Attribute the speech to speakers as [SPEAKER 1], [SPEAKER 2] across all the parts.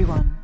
[SPEAKER 1] everyone.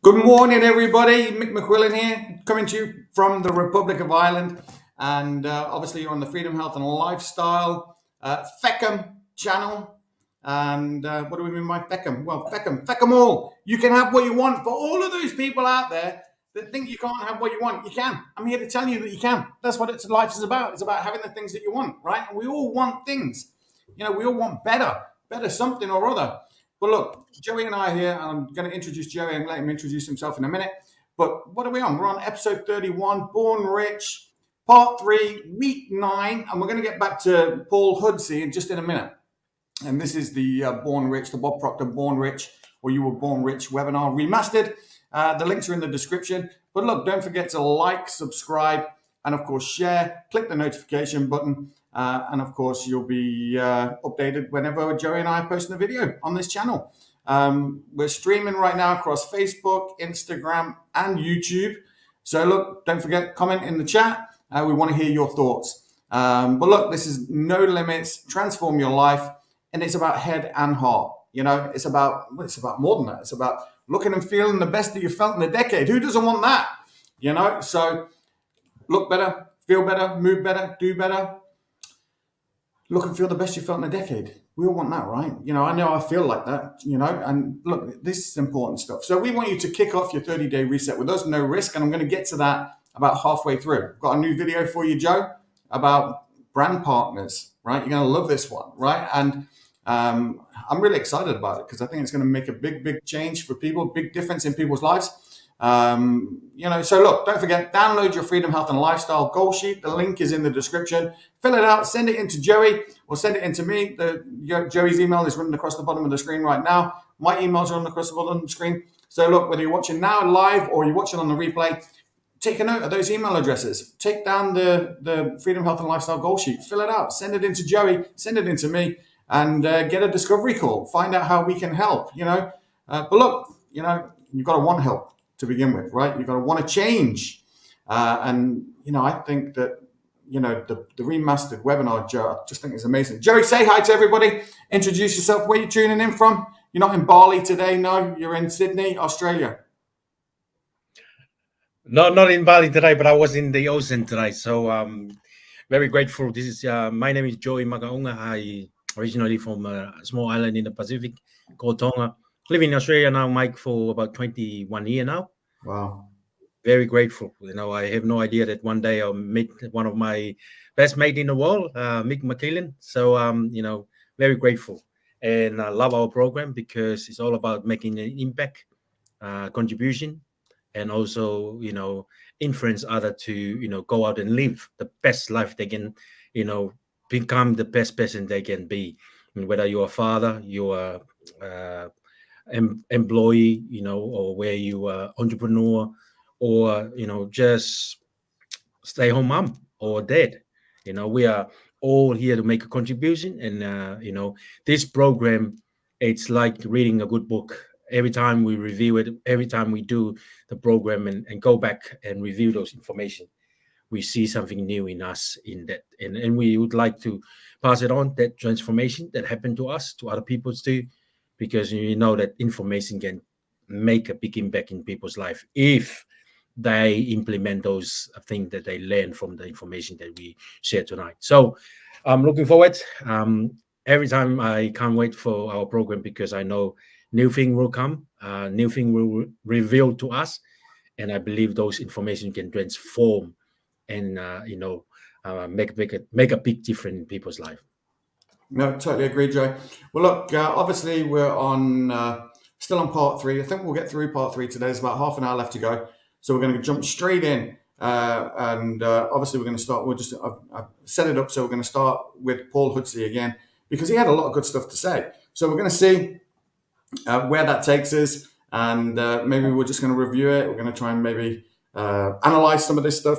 [SPEAKER 2] Good morning, everybody. Mick McQuillan here, coming to you from the Republic of Ireland. And obviously, you're on the Freedom, Health and Lifestyle Feckham channel. And what do we mean by Feckham? Well, Feckham all. You can have what you want. For all of those people out there that think you can't have what you want, you can. I'm here to tell you that you can. That's what life is about. It's about having the things that you want, right? And we all want things. You know, we all want better something or other. But look, Joey and I here, I'm going to introduce Joey and let him introduce himself in a minute. But what are we on? We're on episode 31, Born Rich, part 3, week 9. And we're going to get back to Paul Hudsey in just in a minute. And this is the Born Rich, the Bob Proctor Born Rich, or You Were Born Rich webinar remastered. The links are in the description. But look, don't forget to like, subscribe, and of course share. Click the notification button. And of course, you'll be updated whenever Joey and I are posting a video on this channel. We're streaming right now across Facebook, Instagram, and YouTube. So look, don't forget, comment in the chat. We want to hear your thoughts. But look, this is No Limits, Transform Your Life. And it's about head and heart. You know, it's about more than that. It's about looking and feeling the best that you felt in a decade. Who doesn't want that? You know, so look better, feel better, move better, do better. Look and feel the best you felt in a decade. We all want that, right? You know I feel like that, you know, and look, this is important stuff. So we want you to kick off your 30-day reset with us, no risk. And I'm going to get to that about halfway through. Got a new video for you, Joe, about brand partners, right? You're going to love this one, right? And I'm really excited about it because I think it's going to make a big change for people, big difference in people's lives. You know, so look, don't forget, download your Freedom, Health and Lifestyle goal sheet. The link is in the description. Fill it out, send it into Joey or send it into me. Joey's email is written across the bottom of the screen right now. My emails are on across the bottom of the screen. So look, whether you're watching now live or you're watching on the replay, take a note of those email addresses. Take down the Freedom, Health and Lifestyle goal sheet. Fill it out. Send it into Joey. Send it into me. And get a discovery call. Find out how we can help, you know. But look, you know, you've got to want help to begin with, right? You've got to want to change. And, you know, I think that, you know, the remastered webinar, Joe, I just think is amazing. Joey, say hi to everybody. Introduce yourself. Where are you tuning in from? You're not in Bali today, no? You're in Sydney, Australia.
[SPEAKER 3] No, not in Bali today, but I was in the ocean today. So very grateful. This is my name is Joye Magaunga. I originally from a small island in the Pacific called Tonga. Living in Australia now, Mike, for about 21 years now.
[SPEAKER 2] Wow.
[SPEAKER 3] Very grateful. You know, I have no idea that one day I'll meet one of my best mate in the world, Mick McQuillan. So, you know, very grateful. And I love our program because it's all about making an impact, contribution, and also, you know, influence others to, you know, go out and live the best life they can, you know, become the best person they can be. And whether you're a father, you're a employee, you know, or where you are entrepreneur, or, you know, just stay home mom or dad, you know, we are all here to make a contribution. And, you know, this program, it's like reading a good book. Every time we review it, every time we do the program and go back and review those information, we see something new in us in that, and we would like to pass it on, that transformation that happened to us, to other people too, because you know that information can make a big impact in people's life if they implement those things that they learn from the information that we share tonight. So I'm looking forward. Every time I can't wait for our program, because I know new thing will come, new thing will reveal to us, and I believe those information can transform and make a big difference in people's life.
[SPEAKER 2] No, totally agree, Joe. Well, look, obviously we're on still on part 3. I think we'll get through part 3 today. There's about half an hour left to go, so we're going to jump straight in. And obviously we're going to start. I've set it up, so we're going to start with Paul Hudsley again, because he had a lot of good stuff to say. So we're going to see where that takes us, and maybe we're just going to review it. We're going to try and maybe analyze some of this stuff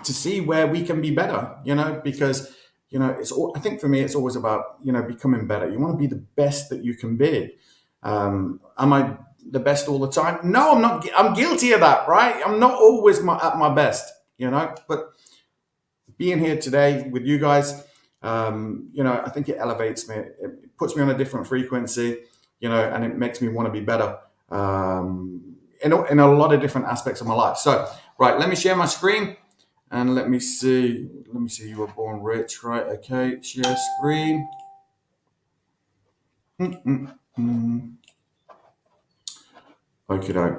[SPEAKER 2] to see where we can be better. Because I think for me, it's always about becoming better. You want to be the best that you can be. Am I the best all the time? No, I'm not. I'm guilty of that, right? I'm not always at my best, but being here today with you guys, I think it elevates me. It puts me on a different frequency, and it makes me want to be better in a lot of different aspects of my life. So, right, let me share my screen and let me see. You were born rich, right? Okay, share screen. Okay.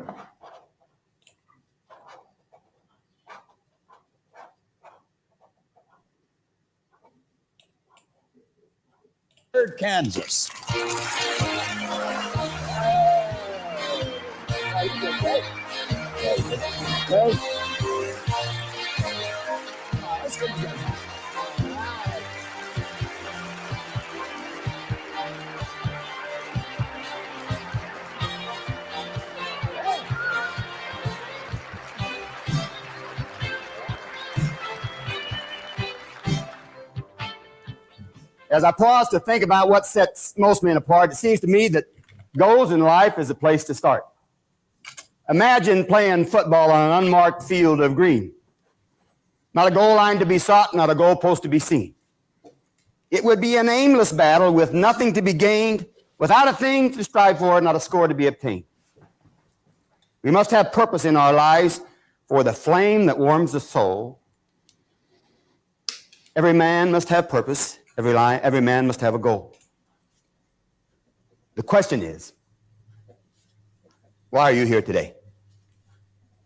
[SPEAKER 1] Kansas. As I pause to think about what sets most men apart, it seems to me that goals in life is a place to start. Imagine playing football on an unmarked field of green. Not a goal line to be sought, not a goal post to be seen. It would be an aimless battle with nothing to be gained, without a thing to strive for, not a score to be obtained. We must have purpose in our lives, for the flame that warms the soul. Every man must have purpose. Every man must have a goal. The question is, why are you here today?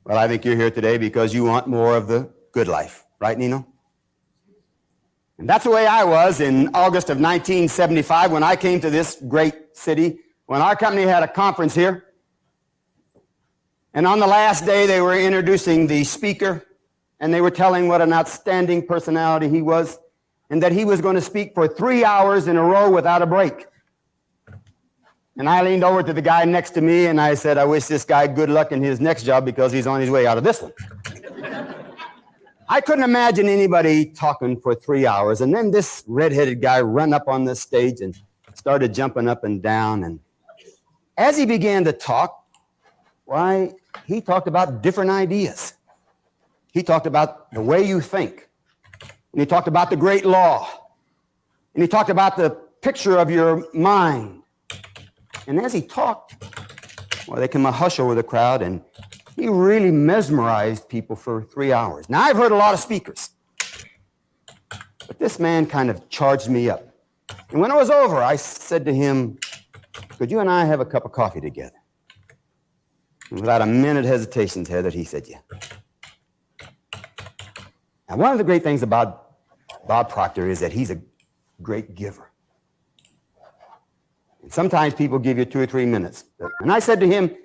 [SPEAKER 1] Well, I think you're here today because you want more of the good life. Right, Nino? And that's the way I was in August of 1975 when I came to this great city, when our company had a conference here. And on the last day, they were introducing the speaker, and they were telling what an outstanding personality he was, and that he was going to speak for 3 hours in a row without a break. And I leaned over to the guy next to me, and I said, I wish this guy good luck in his next job because he's on his way out of this one. I couldn't imagine anybody talking for 3 hours. And then this redheaded guy ran up on this stage and started jumping up and down. And as he began to talk, why, he talked about different ideas. He talked about the way you think. And he talked about the great law. And he talked about the picture of your mind. And as he talked, well, they came a hush over the crowd, and he really mesmerized people for 3 hours. Now, I've heard a lot of speakers, but this man kind of charged me up. And when it was over, I said to him, could you and I have a cup of coffee together? And without a minute hesitation, Heather, he said, yeah. Now, one of the great things about Bob Proctor is that he's a great giver. And sometimes people give you 2 or 3 minutes. And I said to him,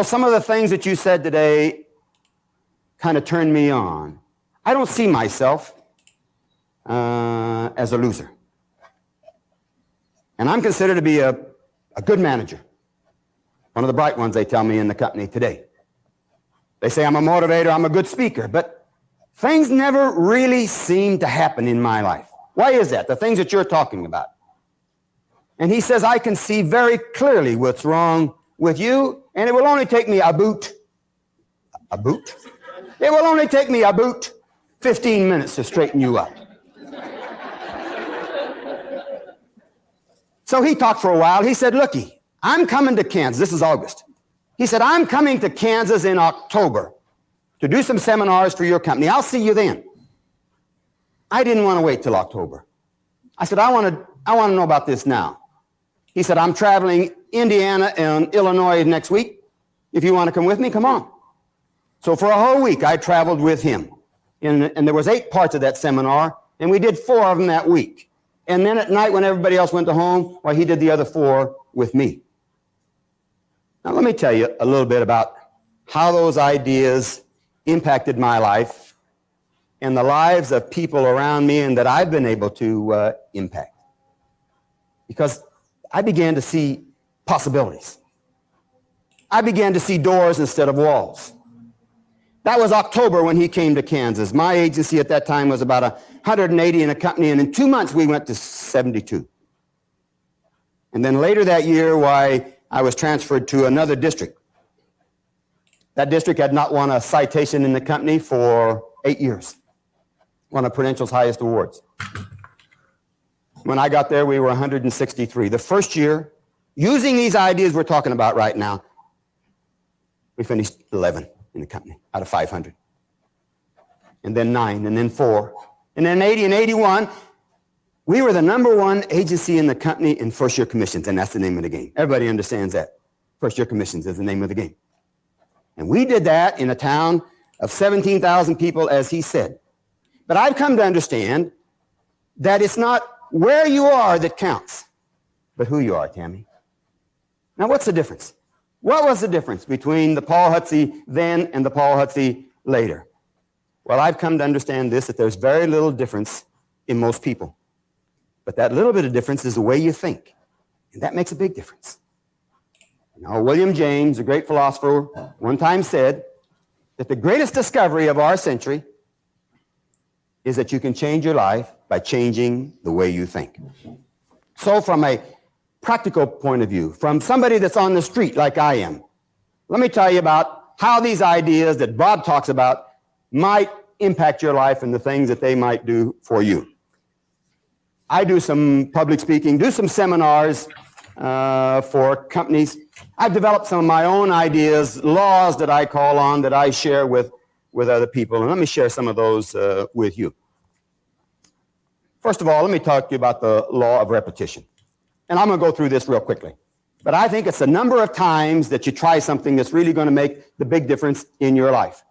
[SPEAKER 1] some of the things that you said today kind of turned me on. I don't see myself as a loser. And I'm considered to be a good manager. One of the bright ones, they tell me, in the company today. They say I'm a motivator, I'm a good speaker, but things never really seem to happen in my life. Why is that? The things that you're talking about. And he says, I can see very clearly what's wrong with you, and it will only take me a boot It will only take me about 15 minutes to straighten you up. So he talked for a while. He said, looky, I'm coming to Kansas. This is August. He said, I'm coming to Kansas in October to do some seminars for your company. I'll see you then. I didn't want to wait till October. I said, I want to know about this now. He said, I'm traveling Indiana and Illinois next week. If you want to come with me, come on. So for a whole week, I traveled with him. And there was 8 parts of that seminar, and we did 4 of them that week. And then at night when everybody else went to home, well, he did the other 4 with me. Now let me tell you a little bit about how those ideas impacted my life and the lives of people around me and that I've been able to impact. Because I began to see possibilities. I began to see doors instead of walls. That was October when he came to Kansas. My agency at that time was about 180 in a company, and in 2 months we went to 72. And then later that year, I was transferred to another district. That district had not won a citation in the company for 8 years. One of Prudential's highest awards. When I got there, we were 163. The first year, using these ideas we're talking about right now, we finished 11 in the company out of 500. And then 9, and then 4. And then 80 and 81, we were the #1 agency in the company in first-year commissions, and that's the name of the game. Everybody understands that. First-year commissions is the name of the game. And we did that in a town of 17,000 people, as he said. But I've come to understand that it's not where you are that counts, but who you are, Tammy. Now, what's the difference? What was the difference between the Paul Hutsey then and the Paul Hutsey later? Well, I've come to understand this, that there's very little difference in most people. But that little bit of difference is the way you think. And that makes a big difference. Now, William James, a great philosopher, one time said that the greatest discovery of our century is that you can change your life by changing the way you think. So from a practical point of view, from somebody that's on the street like I am, let me tell you about how these ideas that Bob talks about might impact your life and the things that they might do for you. I do some public speaking, do some seminars for companies. I've developed some of my own ideas, laws that I call on, that I share with other people. And let me share some of those with you. First of all, let me talk to you about the law of repetition. And I'm going to go through this real quickly. But I think it's the number of times that you try something that's really going to make the big difference in your life.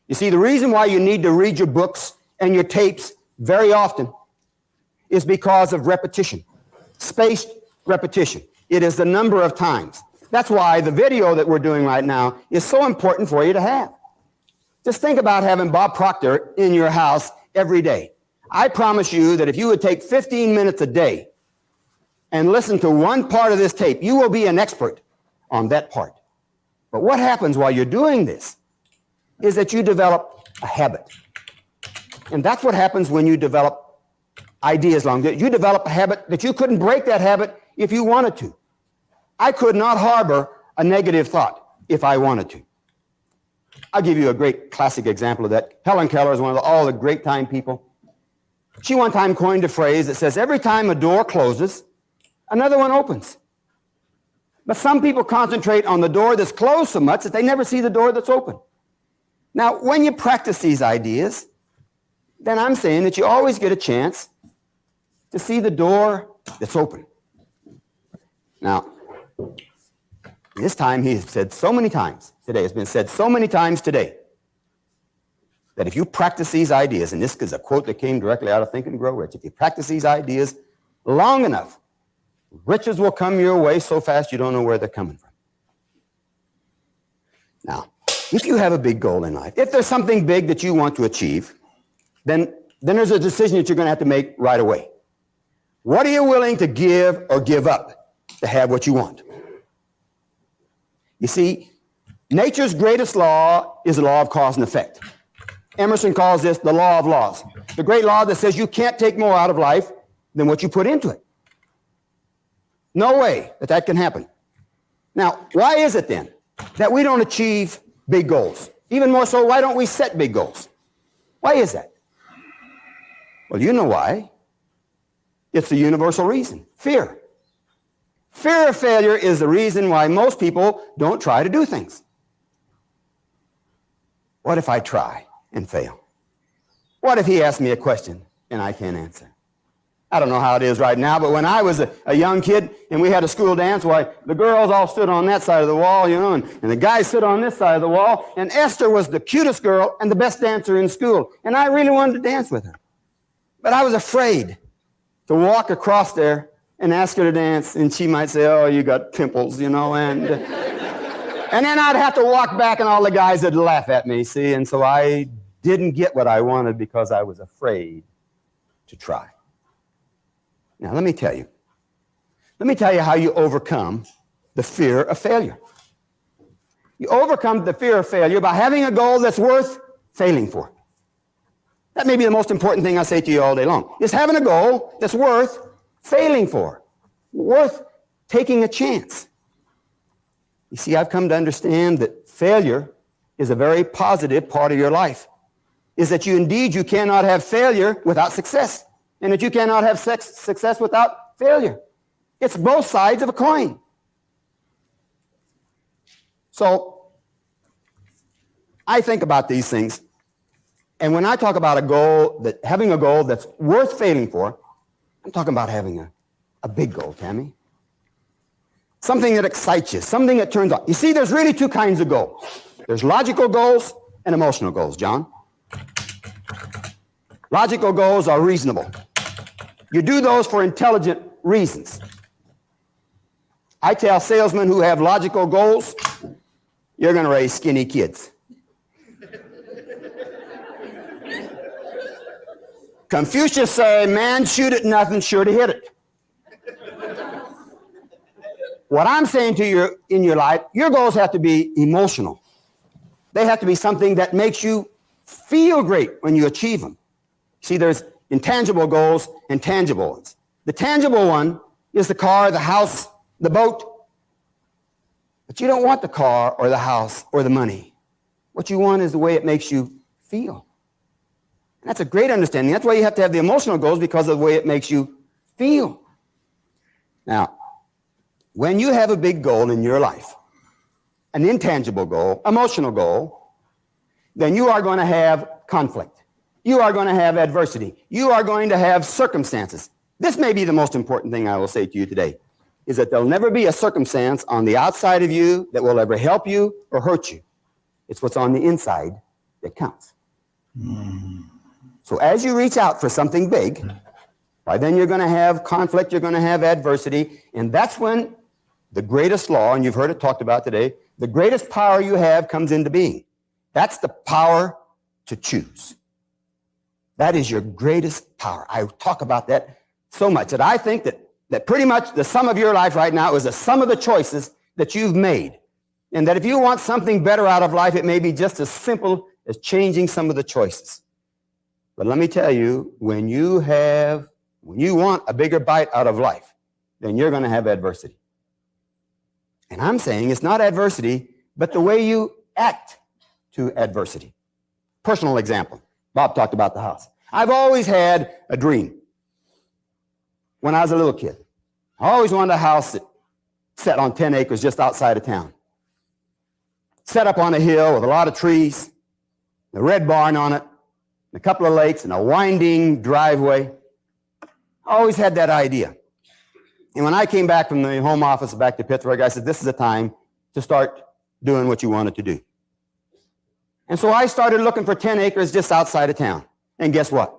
[SPEAKER 1] You see, the reason why you need to read your books and your tapes very often is because of repetition, spaced repetition. It is the number of times. That's why the video that we're doing right now is so important for you to have. Just think about having Bob Proctor in your house every day. I promise you that if you would take 15 minutes a day and listen to one part of this tape, you will be an expert on that part. But what happens while you're doing this is that you develop a habit. And that's what happens when you develop ideas long. You develop a habit that you couldn't break that habit if you wanted to. I could not harbor a negative thought if I wanted to. I'll give you a great classic example of that. Helen Keller is one of all the great time people. She one time coined a phrase that says, every time a door closes, another one opens. But some people concentrate on the door that's closed so much that they never see the door that's open. Now, when you practice these ideas, then I'm saying that you always get a chance to see the door that's open. Now, this time he has said so many times today, it's been said so many times today, that if you practice these ideas, and this is a quote that came directly out of Think and Grow Rich, if you practice these ideas long enough, riches will come your way so fast you don't know where they're coming from. Now, if you have a big goal in life, if there's something big that you want to achieve, then there's a decision that you're going to have to make right away. What are you willing to give or give up to have what you want? You see, nature's greatest law is the law of cause and effect. Emerson calls this the law of laws. The great law that says you can't take more out of life than what you put into it. No way that can happen. Now, why is it then that we don't achieve big goals? Even more so, why don't we set big goals? Why is that? Well, you know why. It's a universal reason. Fear. Fear of failure is the reason why most people don't try to do things. What if I try and fail? What if he asks me a question and I can't answer? I don't know how it is right now, but when I was a young kid and we had a school dance, why the girls all stood on that side of the wall, you know, and the guys stood on this side of the wall, and Esther was the cutest girl and the best dancer in school, and I really wanted to dance with her. But I was afraid to walk across there and ask her to dance, and she might say, oh, you got pimples, you know, and then I'd have to walk back and all the guys would laugh at me, see, and so I didn't get what I wanted because I was afraid to try. Now, let me tell you how you overcome the fear of failure. You overcome the fear of failure by having a goal that's worth failing for. That may be the most important thing I say to you all day long, is having a goal that's worth failing for, worth taking a chance. You see, I've come to understand that failure is a very positive part of your life, is that you cannot have failure without success, and that you cannot have success without failure. It's both sides of a coin. So I think about these things, and when I talk about having a goal that's worth failing for, I'm talking about having a big goal, Tammy. Something that excites you, something that turns on. You see, there's really two kinds of goals. There's logical goals and emotional goals, John. Logical goals are reasonable. You do those for intelligent reasons. I tell salesmen who have logical goals, you're going to raise skinny kids. Confucius said, man shoot at nothing, sure to hit it. What I'm saying to you in your life, your goals have to be emotional. They have to be something that makes you feel great when you achieve them. See, there's intangible goals and tangible ones. The tangible one is the car, the house, the boat. But you don't want the car or the house or the money. What you want is the way it makes you feel. And that's a great understanding. That's why you have to have the emotional goals, because of the way it makes you feel. Now, when you have a big goal in your life, an intangible goal, emotional goal, then you are going to have conflict. You are going to have adversity. You are going to have circumstances. This may be the most important thing I will say to you today, is that there'll never be a circumstance on the outside of you that will ever help you or hurt you. It's what's on the inside that counts. So as you reach out for something big, why then you're going to have conflict, you're going to have adversity, and that's when the greatest law, and you've heard it talked about today, the greatest power you have comes into being. That's the power to choose. That is your greatest power. I talk about that so much that I think that pretty much the sum of your life right now is the sum of the choices that you've made. And that if you want something better out of life, it may be just as simple as changing some of the choices. But let me tell you, when you want a bigger bite out of life, then you're going to have adversity. And I'm saying it's not adversity, but the way you act to adversity. Personal example. Bob talked about the house. I've always had a dream. When I was a little kid, I always wanted a house that set on 10 acres just outside of town. Set up on a hill with a lot of trees, a red barn on it, a couple of lakes, and a winding driveway. I always had that idea. And when I came back from the home office back to Pittsburgh, I said, this is the time to start doing what you wanted to do. And so I started looking for 10 acres just outside of town. And guess what?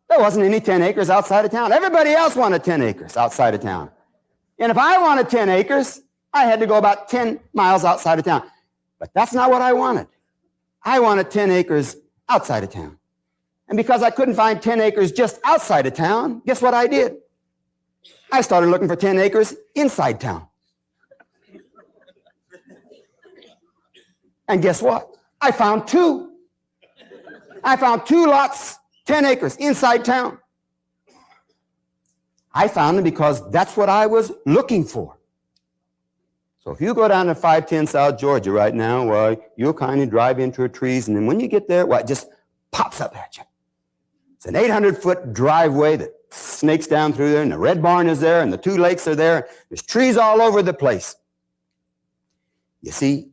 [SPEAKER 1] There wasn't any 10 acres outside of town. Everybody else wanted 10 acres outside of town. And if I wanted 10 acres, I had to go about 10 miles outside of town. But that's not what I wanted. I wanted 10 acres outside of town. And because I couldn't find 10 acres just outside of town, guess what I did? I started looking for 10 acres inside town. And guess what? I found two. I found 2 lots, 10 acres inside town. I found them because that's what I was looking for. So if you go down to 510 South Georgia right now, well, you'll kind of drive into the trees, and then when you get there, well, it just pops up at you. It's an 800-foot driveway that snakes down through there, and the red barn is there, and the 2 lakes are there. There's trees all over the place. You see,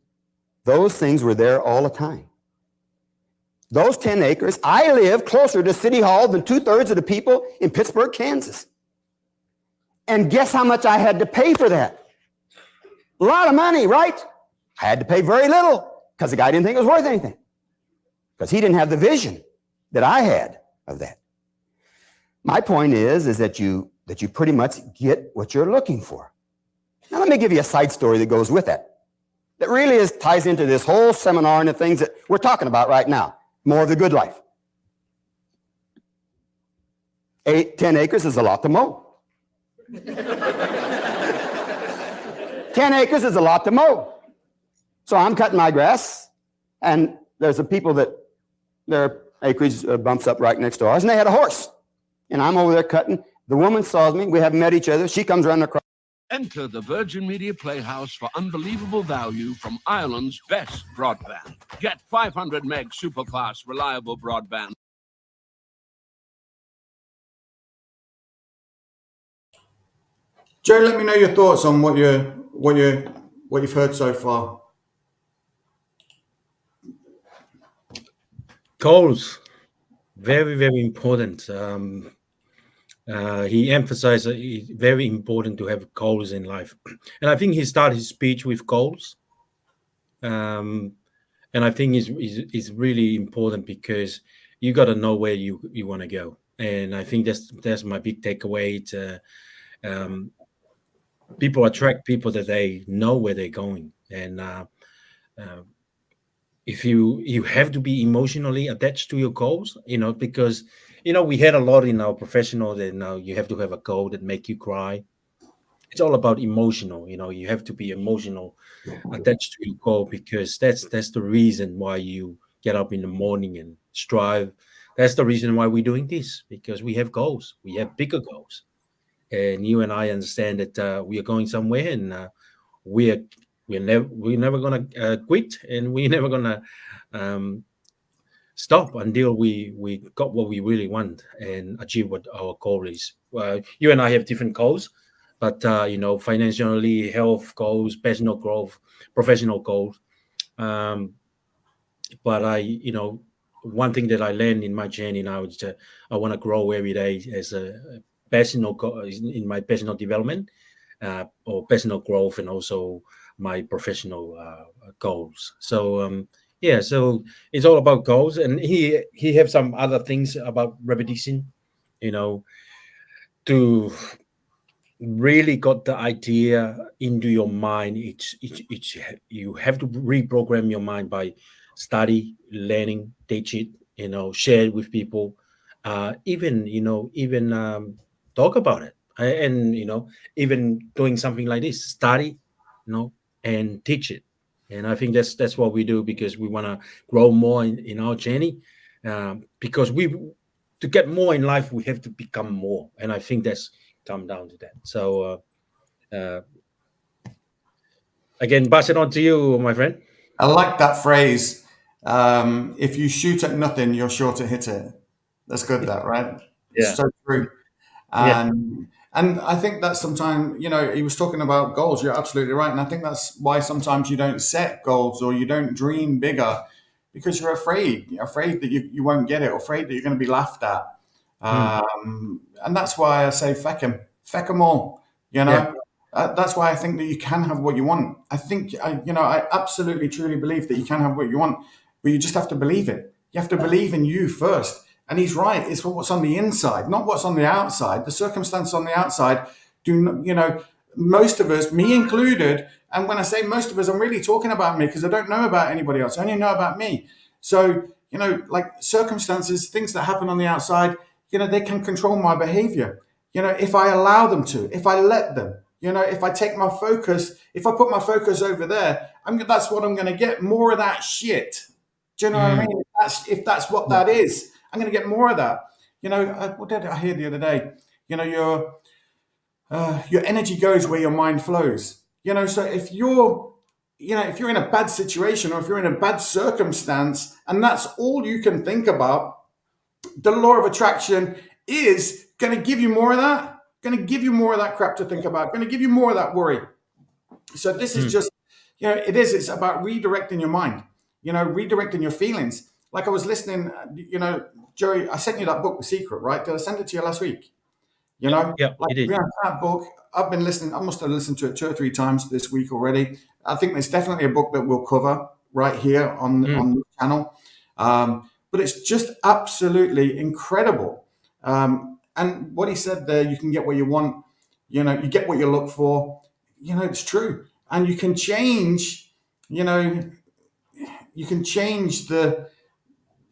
[SPEAKER 1] those things were there all the time. Those 10 acres, I live closer to City Hall than 2/3 of the people in Pittsburgh, Kansas. And guess how much I had to pay for that? A lot of money, right? I had to pay very little because the guy didn't think it was worth anything, because he didn't have the vision that I had of that. My point is that you pretty much get what you're looking for. Now let me give you a side story that goes with that really ties into this whole seminar and the things that we're talking about right now. More of the good life. 10 acres is a lot to mow. 10 acres is a lot to mow. So I'm cutting my grass, and there's a people that their acreage bumps up right next to ours, and they had a horse. And I'm over there cutting. The woman saws me. We haven't met each other. She comes running across.
[SPEAKER 4] Enter the Virgin Media Playhouse for unbelievable value from Ireland's best broadband. Get 500 meg superfast, reliable broadband.
[SPEAKER 2] Joe, let me know your thoughts on what you've heard so far.
[SPEAKER 3] Goals, very, very important. He emphasized that it's very important to have goals in life. And I think he started his speech with goals. And I think it's really important because you got to know where you want to go. And I think that's my big takeaway. People attract people that they know where they're going. And if you have to be emotionally attached to your goals, because we had a lot in our professional that now you have to have a goal that make you cry. It's all about emotional. You have to be emotional attached to your goal, because that's the reason why you get up in the morning and strive. That's the reason why we're doing this, because we have goals. We have bigger goals, and you and I understand that we are going somewhere, and we're never gonna quit, and we're never gonna stop until we got what we really want and achieve what our goal is. You and I have different goals, but financially, health goals, personal growth, professional goals. But one thing that I learned in my journey now is that I want to grow every day as a personal in my personal development or personal growth, and also my professional goals. So so it's all about goals. And he have some other things about repetition, to really got the idea into your mind. You have to reprogram your mind by study, learning, teach it, share it with people, even talk about it, and even doing something like this, study, and teach it. And I think that's what we do, because we want to grow more in our journey, because to get more in life, we have to become more. And I think that's come down to that. So again, pass it on to you, my friend.
[SPEAKER 2] I like that phrase. If you shoot at nothing, you're sure to hit it. That's good, that, right?
[SPEAKER 3] Yeah.
[SPEAKER 2] It's so true. And I think that sometimes, he was talking about goals. You're absolutely right. And I think that's why sometimes you don't set goals, or you don't dream bigger, because you're afraid. You're afraid that you won't get it, or afraid that you're going to be laughed at. And that's why I say feck them all,
[SPEAKER 3] Yeah.
[SPEAKER 2] That's why I think that you can have what you want. I think, I absolutely, truly believe that you can have what you want, but you just have to believe it. You have to believe in you first. And he's right. It's what's on the inside, not what's on the outside. The circumstances on the outside most of us, me included. And when I say most of us, I'm really talking about me, because I don't know about anybody else. I only know about me. So, like circumstances, things that happen on the outside, they can control my behavior. If I allow them to, if I let them, if I take my focus, if I put my focus over there, that's what I'm going to get, more of that shit. Do you know what I mean? If that's what that is, I'm going to get more of that. What did I hear the other day? Your energy goes where your mind flows. So if you're in a bad situation, or if you're in a bad circumstance, and that's all you can think about, the law of attraction is going to give you more of that, going to give you more of that crap to think about, going to give you more of that worry. So this is just, it's about redirecting your mind, redirecting your feelings. Like I was listening, Joey, I sent you that book, The Secret, right? Did I send it to you last week?
[SPEAKER 3] Yeah, it is.
[SPEAKER 2] That book, I've been listening, I must have listened to it 2 or 3 times this week already. I think there's definitely a book that we'll cover right here on the channel. But it's just absolutely incredible. And what he said there, you can get what you want, you get what you look for, it's true. And you can change, you've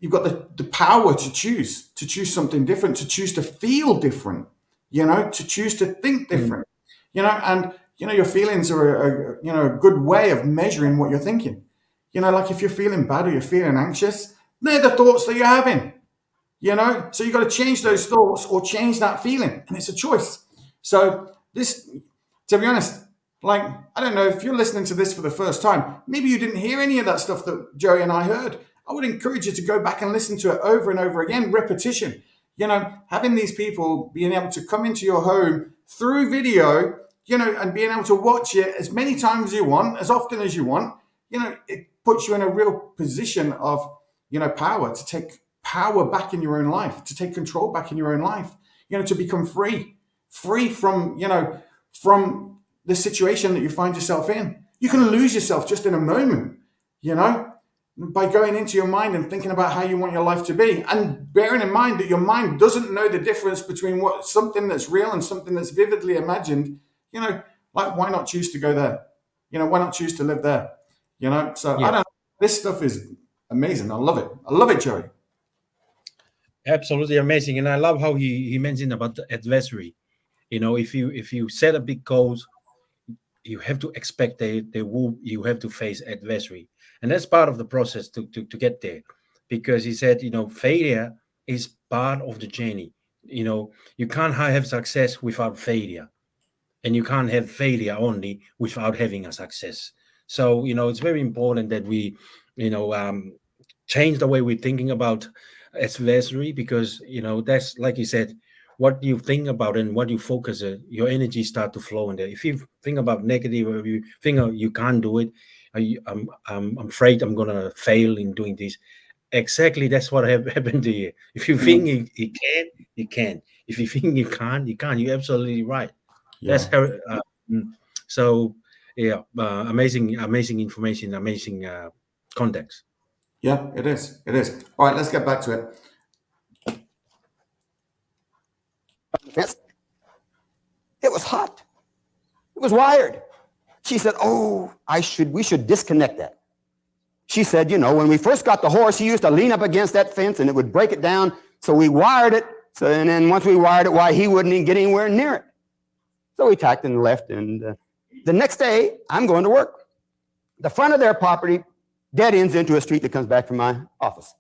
[SPEAKER 2] got the power to choose something different, to choose to feel different, to choose to think different, and, your feelings are a good way of measuring what you're thinking. Like if you're feeling bad or you're feeling anxious, they're the thoughts that you're having, so you got to change those thoughts or change that feeling. And it's a choice. So this, to be honest, like, I don't know if you're listening to this for the first time, maybe you didn't hear any of that stuff that Joey and I heard. I would encourage you to go back and listen to it over and over again, repetition. Having these people being able to come into your home through video, and being able to watch it as many times as you want, as often as you want, it puts you in a real position of, power, to take power back in your own life, to take control back in your own life, to become free from, from the situation that you find yourself in. You can lose yourself just in a moment, by going into your mind and thinking about how you want your life to be, and bearing in mind that your mind doesn't know the difference between something that's real and something that's vividly imagined. Like, why not choose to go there? Why not choose to live there? So I don't know. This stuff is amazing. I love it, Joey.
[SPEAKER 3] Absolutely amazing. And I love how he mentioned about the adversary. If you set a big goals, you have to expect you have to face adversary. And that's part of the process to get there. Because he said, failure is part of the journey. You can't have success without failure. And you can't have failure only without having a success. So, it's very important that we, change the way we're thinking about adversary, because, that's, like you said, what you think about and what you focus on, your energy start to flow in there. If you think about negative, or you think you can't do it, I'm afraid I'm going to fail in doing this. Exactly, that's what happened to you. If you think you can, you can. If you think you can't, you can't. You're absolutely right. Yeah. That's how. So yeah, amazing information, amazing context.
[SPEAKER 2] Yeah, it is. All right, let's get back to it.
[SPEAKER 1] Yes. It was hot. It was wired. She said, "Oh, we should disconnect that." She said, when we first got the horse, he used to lean up against that fence and it would break it down. So we wired it. And then once we wired it, why, he wouldn't even get anywhere near it. So we tacked and left. And the next day, I'm going to work. The front of their property dead ends into a street that comes back from my office.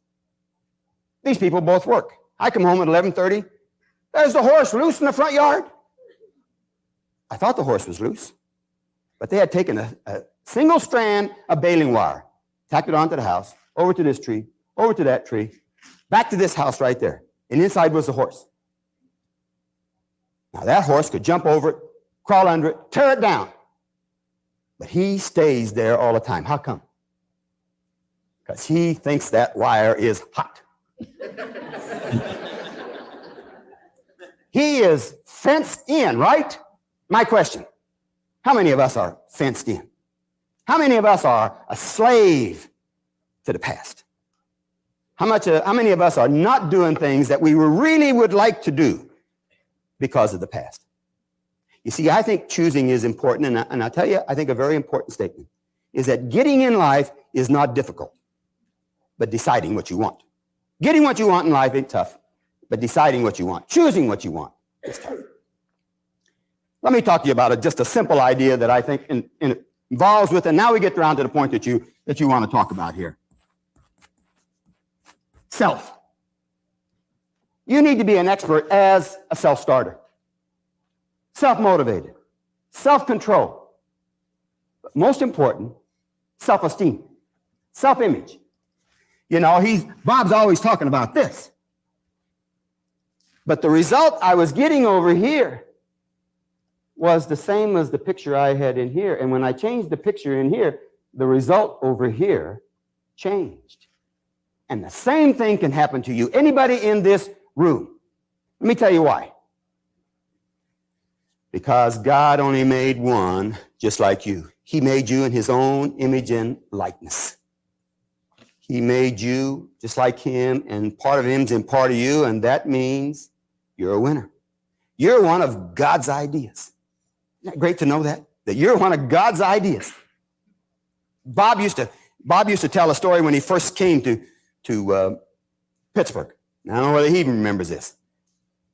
[SPEAKER 1] These people both work. I come home at 11:30. There's the horse loose in the front yard. I thought the horse was loose, but they had taken a single strand of baling wire, tacked it onto the house, over to this tree, over to that tree, back to this house right there. And inside was the horse. Now that horse could jump over it, crawl under it, tear it down. But he stays there all the time. How come? Because he thinks that wire is hot. He is fenced in, right? My question, how many of us are fenced in? How many of us are a slave to the past? How many of us are not doing things that we really would like to do because of the past? You see, I think choosing is important, and I'll tell you, I think a very important statement is that getting in life is not difficult, but deciding what you want. Getting what you want in life ain't tough, but deciding what you want, choosing what you want is tough. Let me talk to you about just a simple idea that I think involves with, and now we get around to the point that you want to talk about here. Self. You need to be an expert as a self-starter. Self-motivated. Self-control. But most important, self-esteem, self-image. You know, Bob's always talking about this. But the result I was getting over here was the same as the picture I had in here. And when I changed the picture in here, the result over here changed. And the same thing can happen to you. Anybody in this room. Let me tell you why. Because God only made one just like you. He made you in his own image and likeness. He made you just like him, and part of him's in part of you, and that means you're a winner. You're one of God's ideas. Isn't that great to know that? That you're one of God's ideas. Bob used to tell a story when he first came to Pittsburgh. Now, I don't know whether he even remembers this,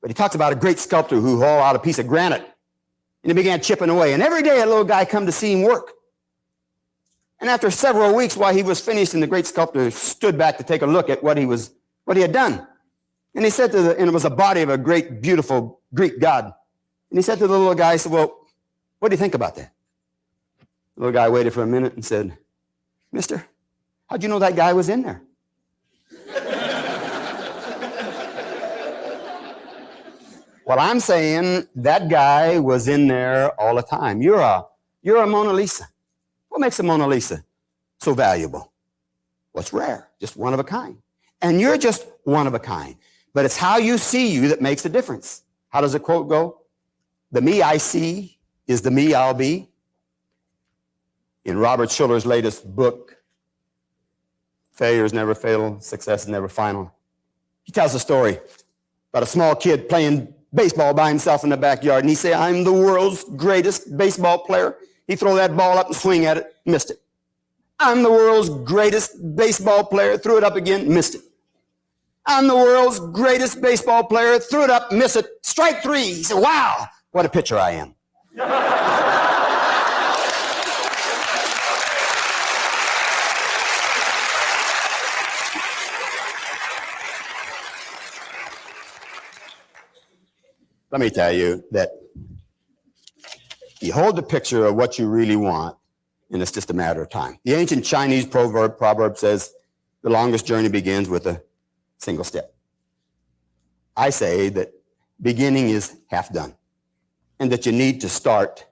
[SPEAKER 1] but he talks about a great sculptor who hauled out a piece of granite, and he began chipping away. And every day a little guy come to see him work. And after several weeks, while he was finished, and the great sculptor stood back to take a look at what he had done. And he said and it was a body of a great, beautiful Greek god. And he said to the little guy, he said, well, what do you think about that? The little guy waited for a minute and said, mister, how'd you know that guy was in there? Well, I'm saying that guy was in there all the time. You're a Mona Lisa. What makes a Mona Lisa so valuable? What's rare? Just one of a kind. And you're just one of a kind. But it's how you see you that makes a difference. How does the quote go? The me I see is the me I'll be. In Robert Schuller's latest book, Failure is Never Fatal, Success is Never Final, he tells a story about a small kid playing baseball by himself in the backyard. And he say, I'm the world's greatest baseball player. He throw that ball up and swing at it, missed it. I'm the world's greatest baseball player, threw it up again, missed it. I'm the world's greatest baseball player, threw it up, missed it, strike three. He said, wow, what a pitcher I am. Let me tell you that you hold the picture of what you really want, and it's just a matter of time. The ancient Chinese proverb says, the longest journey begins with a single step. I say that beginning is half done, and that you need to start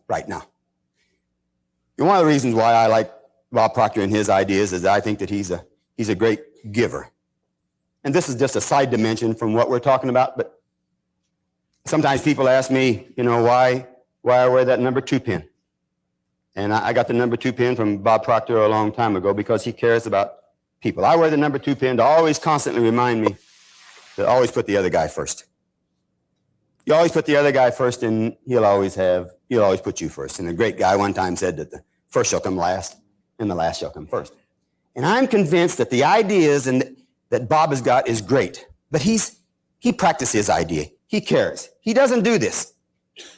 [SPEAKER 1] right now. And one of the reasons why I like Bob Proctor and his ideas is that I think that he's a great giver. And this is just a side dimension from what we're talking about, but sometimes people ask me, you know, why I wear that number 2 pin. And I got the number 2 pin from Bob Proctor a long time ago because he cares about people. I wear the number 2 pin to always constantly remind me to always put the other guy first. You always put the other guy first, and he'll always put you first. And a great guy one time said that the first shall come last and the last shall come first. And I'm convinced that the ideas that Bob has got is great, but he practices his idea. He cares. He doesn't do this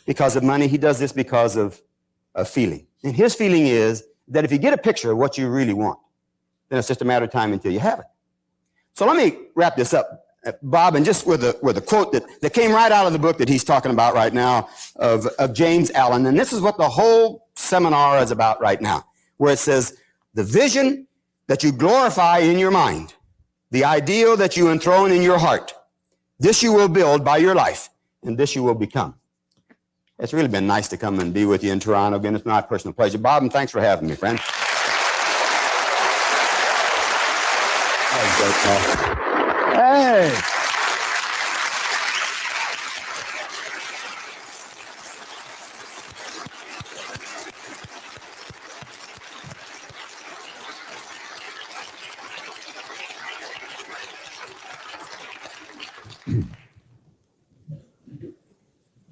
[SPEAKER 1] because of money. He does this because of feeling. And his feeling is that if you get a picture of what you really want, then it's just a matter of time until you have it. So let me wrap this up, Bob, and just with a quote that came right out of the book that he's talking about right now of James Allen. And this is what the whole seminar is about right now, where it says, the vision that you glorify in your mind, the ideal that you enthrone in your heart, this you will build by your life, and this you will become. It's really been nice to come and be with you in Toronto again. It's my personal pleasure. Bob, and thanks for having me, friend. Hey.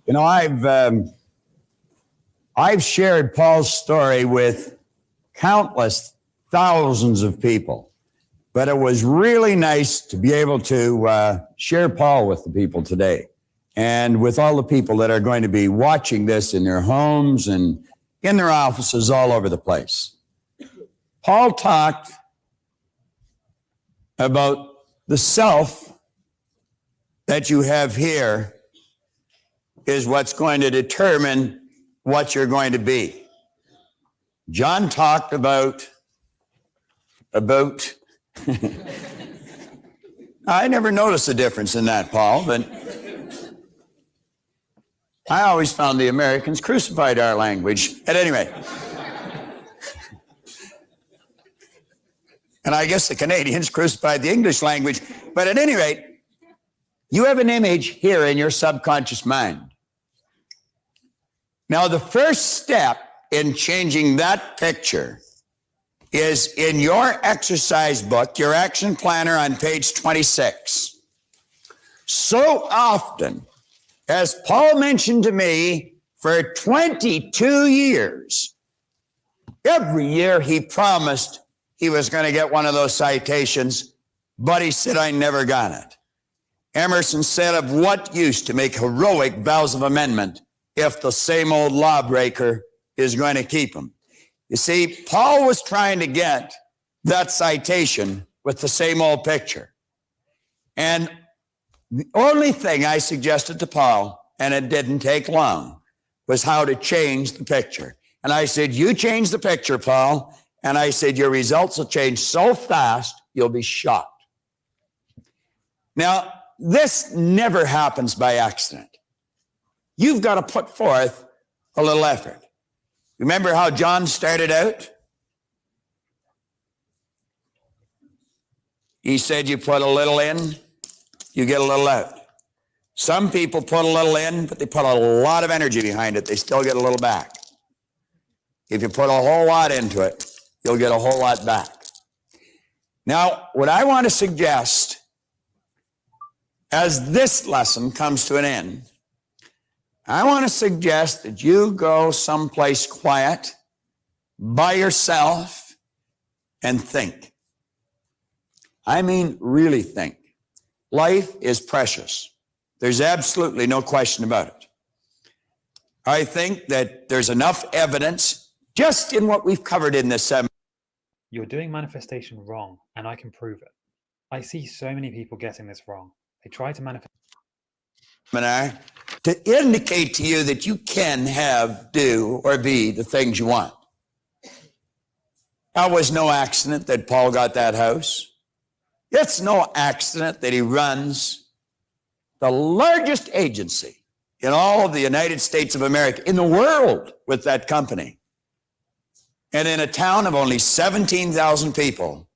[SPEAKER 5] You know, I've shared Paul's story with countless thousands of people, but it was really nice to be able to share Paul with the people today and with all the people that are going to be watching this in their homes and in their offices all over the place. Paul talked about the self that you have here is what's going to determine what you're going to be. John talked about I never noticed the difference in that, Paul, but I always found the Americans crucified our language. At any rate. And I guess the Canadians crucified the English language. But at any rate, you have an image here in your subconscious mind. Now, the first step in changing that picture is in your exercise book, your action planner on page 26. So often, as Paul mentioned to me, for 22 years, every year he promised he was going to get one of those citations, but he said, I never got it. Emerson said, of what use to make heroic vows of amendment if the same old lawbreaker is going to keep them? You see, Paul was trying to get that citation with the same old picture. And the only thing I suggested to Paul, and it didn't take long, was how to change the picture. And I said, you change the picture, Paul. And I said, your results will change so fast, you'll be shocked. Now, this never happens by accident. You've got to put forth a little effort. Remember how John started out? He said you put a little in, you get a little out. Some people put a little in, but they put a lot of energy behind it. They still get a little back. If you put a whole lot into it, you'll get a whole lot back. Now, what I want to suggest as this lesson comes to an end, I want to suggest that you go someplace quiet by yourself and think. I mean, really think. Life is precious. There's absolutely no question about it. I think that there's enough evidence just in what we've covered in this seminar.
[SPEAKER 6] You're doing manifestation wrong, and I can prove it. I see so many people getting this wrong. They try to manifest
[SPEAKER 5] To indicate to you that you can have, do, or be the things you want. That was no accident that Paul got that house. It's no accident that he runs the largest agency in all of the United States of America, in the world, with that company. And in a town of only 17,000 people,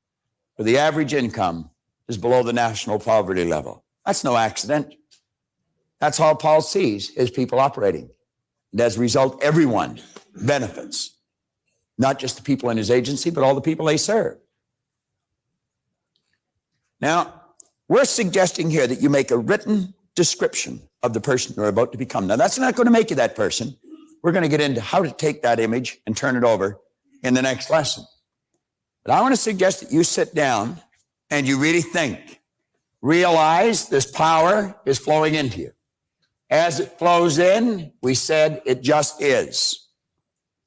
[SPEAKER 5] where the average income is below the national poverty level. That's no accident. That's how Paul sees his people operating. And as a result, everyone benefits. Not just the people in his agency, but all the people they serve. Now, we're suggesting here that you make a written description of the person you're about to become. Now, that's not going to make you that person. We're going to get into how to take that image and turn it over in the next lesson. But I want to suggest that you sit down and you really think. Realize this power is flowing into you. As it flows in, we said it just is.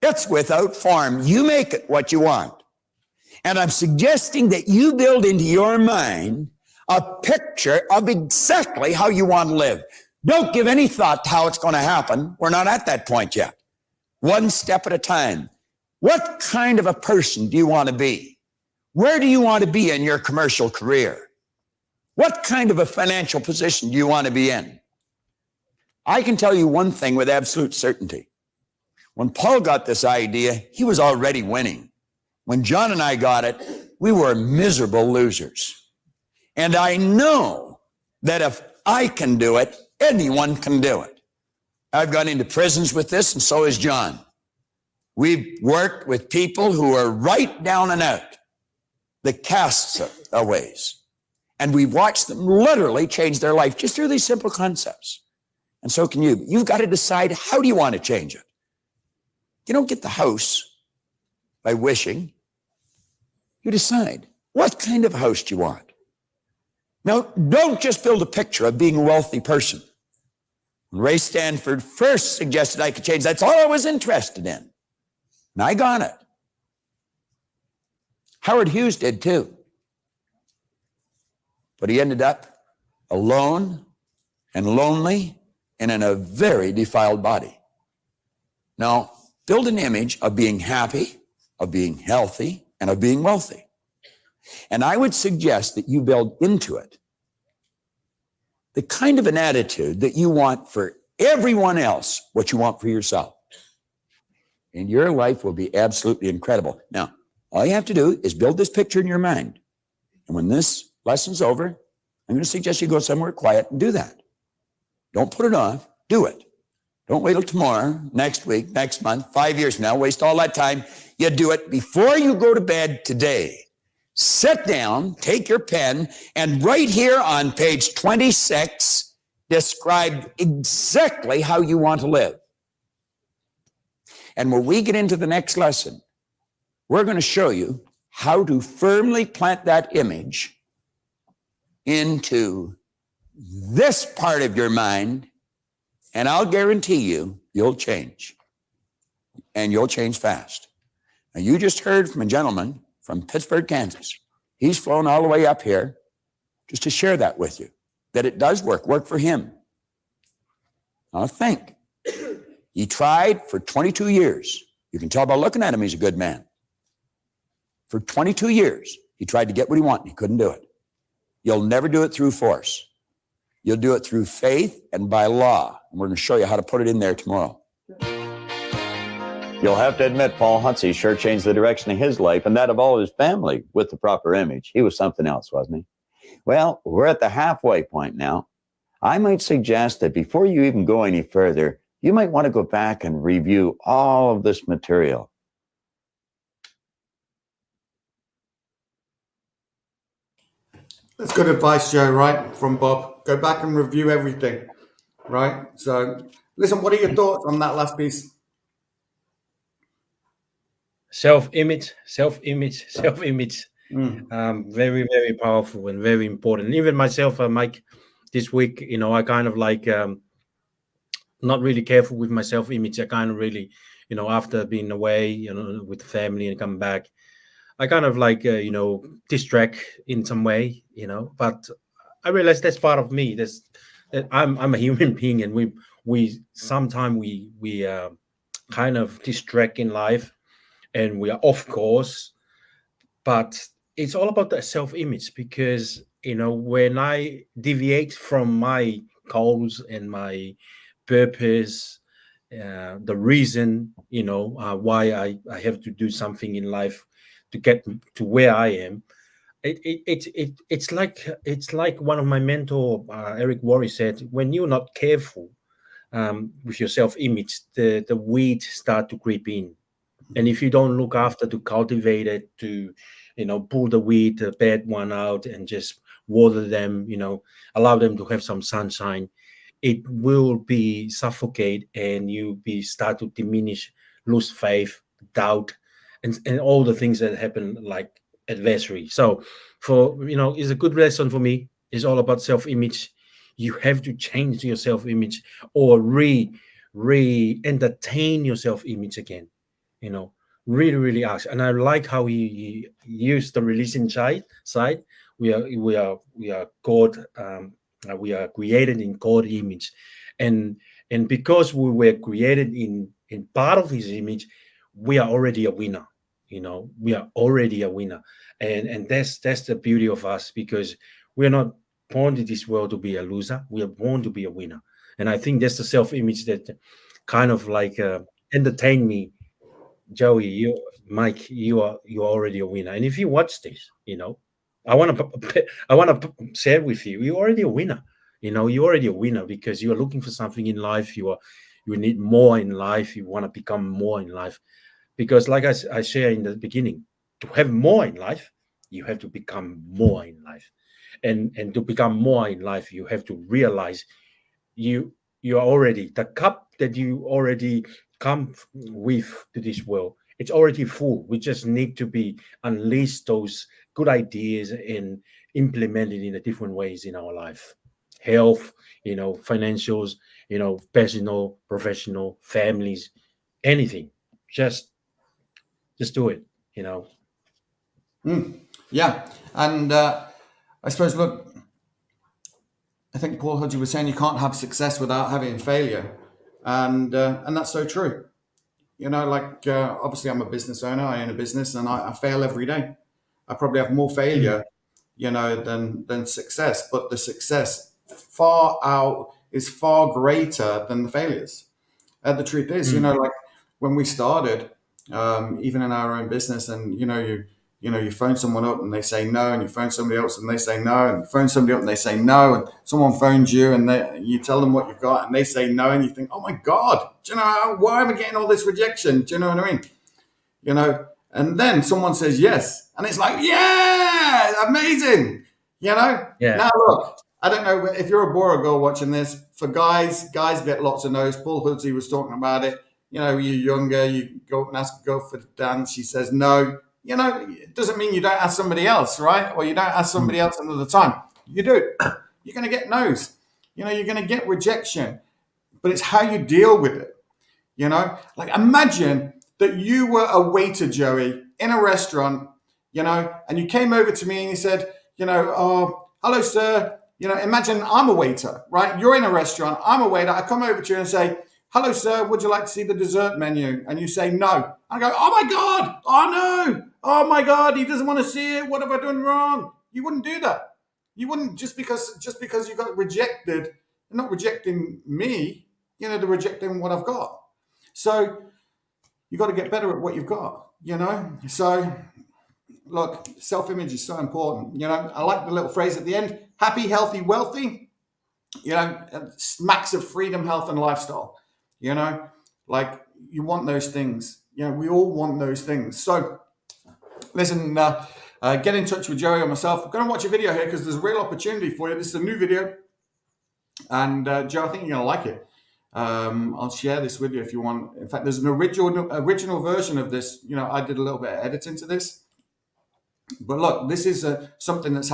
[SPEAKER 5] It's without form. You make it what you want. And I'm suggesting that you build into your mind a picture of exactly how you want to live. Don't give any thought to how it's going to happen. We're not at that point yet. One step at a time. What kind of a person do you want to be? Where do you want to be in your commercial career? What kind of a financial position do you want to be in? I can tell you one thing with absolute certainty. When Paul got this idea, he was already winning. When John and I got it, we were miserable losers. And I know that if I can do it, anyone can do it. I've gone into prisons with this, and so has John. We've worked with people who are right down and out, the castaways. And we've watched them literally change their life just through these simple concepts. And so can you. You've got to decide, how do you want to change it? You don't get the house by wishing. You decide, what kind of house do you want? Now, don't just build a picture of being a wealthy person. Ray Stanford first suggested I could change. That's all I was interested in. And I got it. Howard Hughes did too. But he ended up alone and lonely and in a very defiled body. Now, build an image of being happy, of being healthy and of being wealthy. And I would suggest that you build into it the kind of an attitude that you want for everyone else, what you want for yourself. And your life will be absolutely incredible. Now, all you have to do is build this picture in your mind. And when this lesson's over, I'm going to suggest you go somewhere quiet and do that. Don't put it off. Do it. Don't wait till tomorrow, next week, next month, 5 years from now. Waste all that time. You do it before you go to bed today. Sit down, take your pen, and right here on page 26, describe exactly how you want to live. And when we get into the next lesson, we're going to show you how to firmly plant that image into this part of your mind, and I'll guarantee you, you'll change. And you'll change fast. Now, you just heard from a gentleman from Pittsburgh, Kansas. He's flown all the way up here just to share that with you, that it does work for him. Now think. He tried for 22 years. You can tell by looking at him, he's a good man. For 22 years, he tried to get what he wanted. He couldn't do it. You'll never do it through force. You'll do it through faith and by law. And we're going to show you how to put it in there tomorrow.
[SPEAKER 7] You'll have to admit, Paul Huntsey sure changed the direction of his life and that of all his family with the proper image. He was something else, wasn't he? Well, we're at the halfway point now. I might suggest that before you even go any further, you might want to go back and review all of this material.
[SPEAKER 2] That's good advice, Joe, right, from Bob. Go back and review everything, right? So, listen, what are your thoughts on that last piece?
[SPEAKER 3] Self-image. Very, very powerful and very important. Even myself, Mike, this week, I kind of like not really careful with my self-image. I kind of really, after being away, with the family and coming back, I kind of like, distract in some way, but I realize that's part of me. That I'm a human being, and we sometimes we kind of distract in life, and we are off course. But it's all about the self-image, because when I deviate from my goals and my purpose, the reason why I have to do something in life to get to where I am, it's like one of my mentor, Eric Worre, said, when you're not careful with your self-image, the weeds start to creep in. And if you don't look after to cultivate it, to pull the weed, the bad one out, and just water them, allow them to have some sunshine, it will be suffocate, and you start to diminish, lose faith, doubt, and all the things that happen, like adversary. So it's a good lesson for me. It's all about self-image. You have to change your self-image, or entertain your self-image again. Really, really ask. And I like how he used the releasing side. We are God. We are created in God's image, and because we were created in part of His image, we are already a winner. We are already a winner, and that's the beauty of us, because we're not born to this world to be a loser. We are born to be a winner, and I think that's the self-image that kind of like entertain me. Joey, Mike, you're already a winner, and if you watch this, I want to share with you. You're already a winner. You're already a winner, because you are looking for something in life. You need more in life. You want to become more in life, because like I shared in the beginning, to have more in life, you have to become more in life, and to become more in life, you have to realize you are already the cup that you already come with to this world. It's already full. We just need to be unleash those good ideas and implement it in a different ways in our life. Health, financials, personal, professional, families, anything. Just do it.
[SPEAKER 2] Yeah, and I suppose, look, I think Paul Huntsey was saying you can't have success without having failure, and that's so true. You know, like obviously I'm a business owner. I own a business, and I fail every day. I probably have more failure, you know, than success. But the success is far greater than the failures. The truth is, you know, like when we started, even in our own business, and you phone someone up and they say no, and you phone somebody else and they say no, and you phone somebody up and they say no, and someone phones you and you tell them what you've got and they say no, and you think, oh my God, do you know, why am I getting all this rejection? Do you know what I mean? You know, and then someone says yes, and it's like, yeah, amazing. You know, now look, I don't know if you're a boy or girl watching this. For guys get lots of no's. Paul Hoodsey was talking about it. You know, you're younger, you go and ask a girl for the dance, she says no. You know, it doesn't mean you don't ask somebody else, right? Or you don't ask somebody else another time. You do. You're going to get no's. You know, you're going to get rejection. But it's how you deal with it. You know, like imagine that you were a waiter, Joey, in a restaurant, you know, and you came over to me and you said, you know, oh, hello, sir. You know, imagine I'm a waiter, right? You're in a restaurant. I'm a waiter. I come over to you and say, hello, sir. Would you like to see the dessert menu? And you say no. I go, oh my God. Oh no. Oh my God. He doesn't want to see it. What have I done wrong? You wouldn't do that. You wouldn't just because you got rejected. They're not rejecting me. You know, they're rejecting what I've got. So you got to get better at what you've got, you know? So look, self-image is so important. You know, I like the little phrase at the end, happy, healthy, wealthy, you know, smacks of freedom, health, and lifestyle. You know, like you want those things. You know, we all want those things. So listen, get in touch with Joey or myself. We're going to watch a video here because there's a real opportunity for you. This is a new video. And Joe, I think you're going to like it. I'll share this with you if you want. In fact, there's an original version of this. You know, I did a little bit of editing to this. But look, this is something that's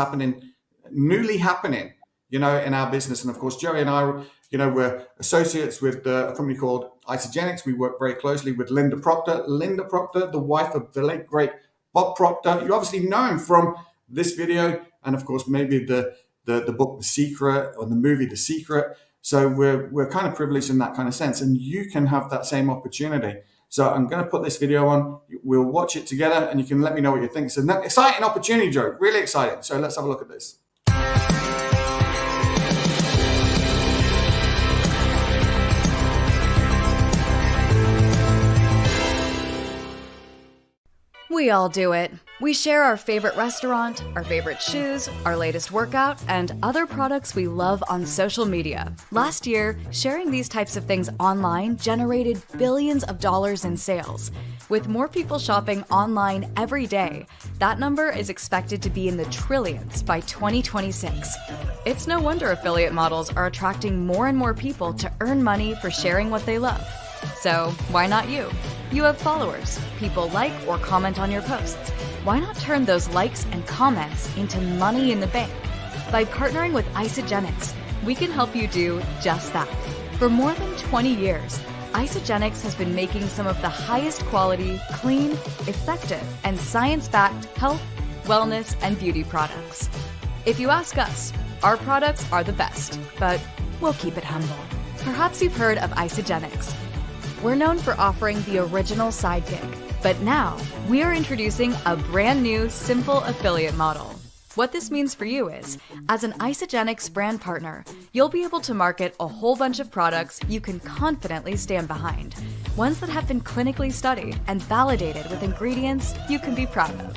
[SPEAKER 2] newly happening, you know, in our business. And of course, Joey and I, you know, we're associates with a company called Isagenix. We work very closely with Linda Proctor. Linda Proctor, the wife of the late, great Bob Proctor. You obviously know him from this video. And of course, maybe the book, The Secret, or the movie, The Secret. So we're kind of privileged in that kind of sense. And you can have that same opportunity. So I'm going to put this video on. We'll watch it together and you can let me know what you think. So exciting opportunity, Joe. Really exciting. So let's have a look at this.
[SPEAKER 8] We all do it. We share our favorite restaurant, our favorite shoes, our latest workout, and other products we love on social media. Last year, sharing these types of things online generated billions of dollars in sales. With more people shopping online every day, that number is expected to be in the trillions by 2026. It's no wonder affiliate models are attracting more and more people to earn money for sharing what they love. So why not you? You have followers. People like or comment on your posts. Why not turn those likes and comments into money in the bank? By partnering with Isagenix, we can help you do just that. For more than 20 years, Isagenix has been making some of the highest quality, clean, effective, and science-backed health, wellness, and beauty products. If you ask us, our products are the best, but we'll keep it humble. Perhaps you've heard of Isagenix. We're known for offering the original side gig, but now we are introducing a brand new simple affiliate model. What this means for you is, as an Isagenix brand partner, you'll be able to market a whole bunch of products you can confidently stand behind, ones that have been clinically studied and validated with ingredients you can be proud of.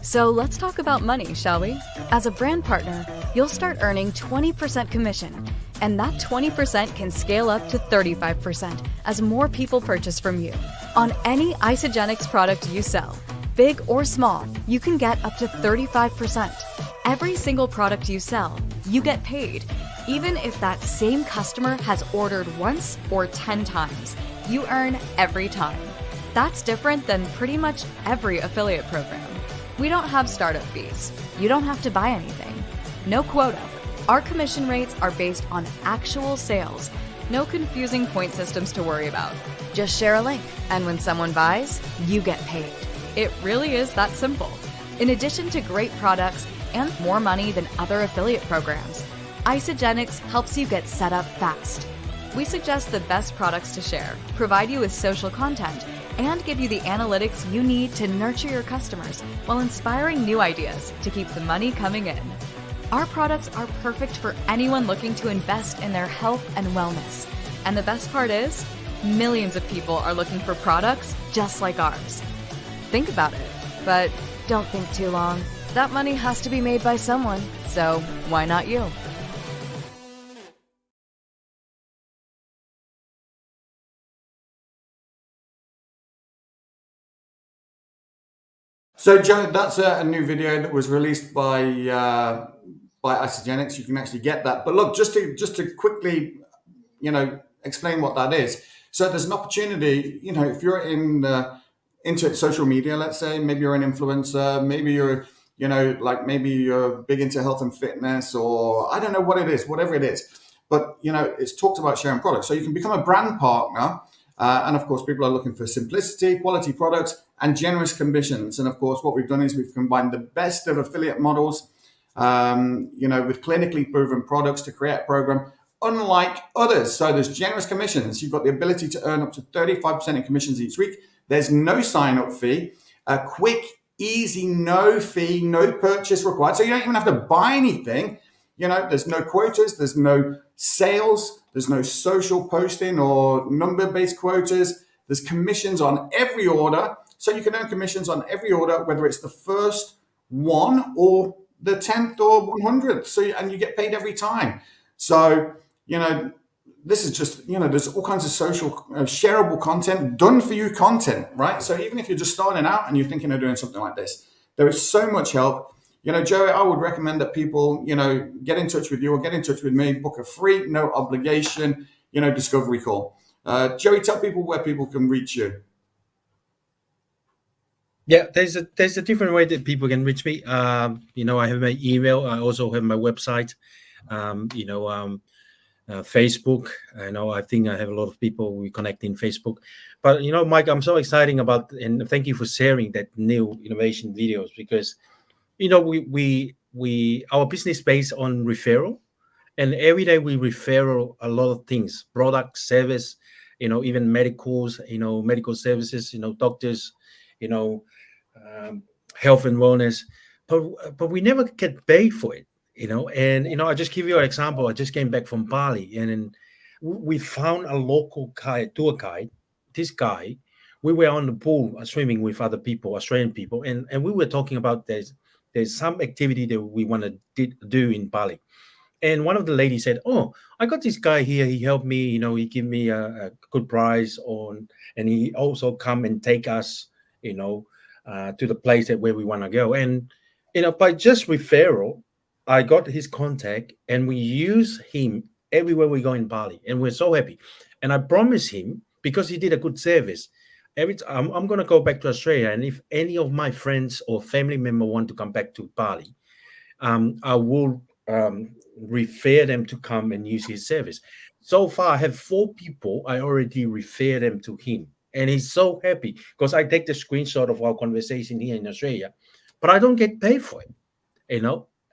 [SPEAKER 8] So let's talk about money, shall we? As a brand partner, you'll start earning 20% commission, and that 20% can scale up to 35% as more people purchase from you. On any Isagenix product you sell, big or small, you can get up to 35%. Every single product you sell, you get paid. Even if that same customer has ordered once or 10 times, you earn every time. That's different than pretty much every affiliate program. We don't have startup fees. You don't have to buy anything. No quota. Our commission rates are based on actual sales. No confusing point systems to worry about. Just share a link, and when someone buys, you get paid. It really is that simple. In addition to great products and more money than other affiliate programs, Isagenix helps you get set up fast. We suggest the best products to share, provide you with social content, and give you the analytics you need to nurture your customers while inspiring new ideas to keep the money coming in. Our products are perfect for anyone looking to invest in their health and wellness. And the best part is, millions of people are looking for products just like ours. Think about it, but don't think too long. That money has to be made by someone, so why not you?
[SPEAKER 2] So, Joe, that's a new video that was released by Isogenics. You can actually get that. But look, just to quickly, explain what that is. So there's an opportunity, if you're into social media, let's say, maybe you're an influencer, maybe you're, maybe you're big into health and fitness, or I don't know what it is, whatever it is. But, it's talked about sharing products. So you can become a brand partner. And of course, people are looking for simplicity, quality products, and generous commissions. And of course, what we've done is we've combined the best of affiliate models, with clinically proven products to create a program unlike others. So there's generous commissions. You've got the ability to earn up to 35% in commissions each week. There's no sign-up fee, a quick, easy, no fee, no purchase required. So you don't even have to buy anything. There's no quotas, there's no sales, there's no social posting or number-based quotas. There's commissions on every order. So you can earn commissions on every order, whether it's the first one or the 10th or 100th. And you get paid every time. So, this is just, there's all kinds of social shareable content, done for you content, right? So even if you're just starting out and you're thinking of doing something like this, there is so much help. Joey, I would recommend that people, get in touch with you or get in touch with me, book a free, no obligation, discovery call. Joey, tell people where people can reach you.
[SPEAKER 3] Yeah, there's a different way that people can reach me. I have my email. I also have my website. Facebook. I think I have a lot of people we connect in Facebook. But Mike, I'm so excited about, and thank you for sharing that new innovation videos, because we our business based on referral, and every day we refer a lot of things, product, service, even medicals, medical services, doctors, health and wellness, but we never get paid for it. I just give you an example. I just came back from Bali, and then we found a local tour guide. This guy, we were on the pool swimming with other people, Australian people, and we were talking about there's some activity that we want to do in Bali. And one of the ladies said, "Oh, I got this guy here. He helped me. He gave me a good price on, and he also come and take us, to the place where we want to go." And by just referral, I got his contact, and we use him everywhere we go in Bali, and we're so happy. And I promise him, because he did a good service, every time I'm going to go back to Australia, and if any of my friends or family member want to come back to Bali, I will refer them to come and use his service. So far, I have 4 people. I already refer them to him, and he's so happy because I take the screenshot of our conversation here in Australia, but I don't get paid for it,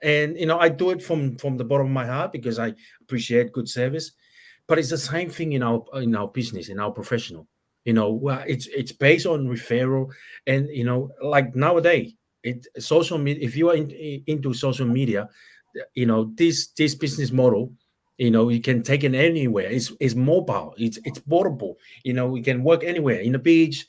[SPEAKER 3] And I do it from the bottom of my heart because I appreciate good service. But it's the same thing in our business, in our professional. It's based on referral, and like nowadays, social media. If you are into social media, this business model, you can take it anywhere. It's mobile. It's portable. We can work anywhere, in the beach.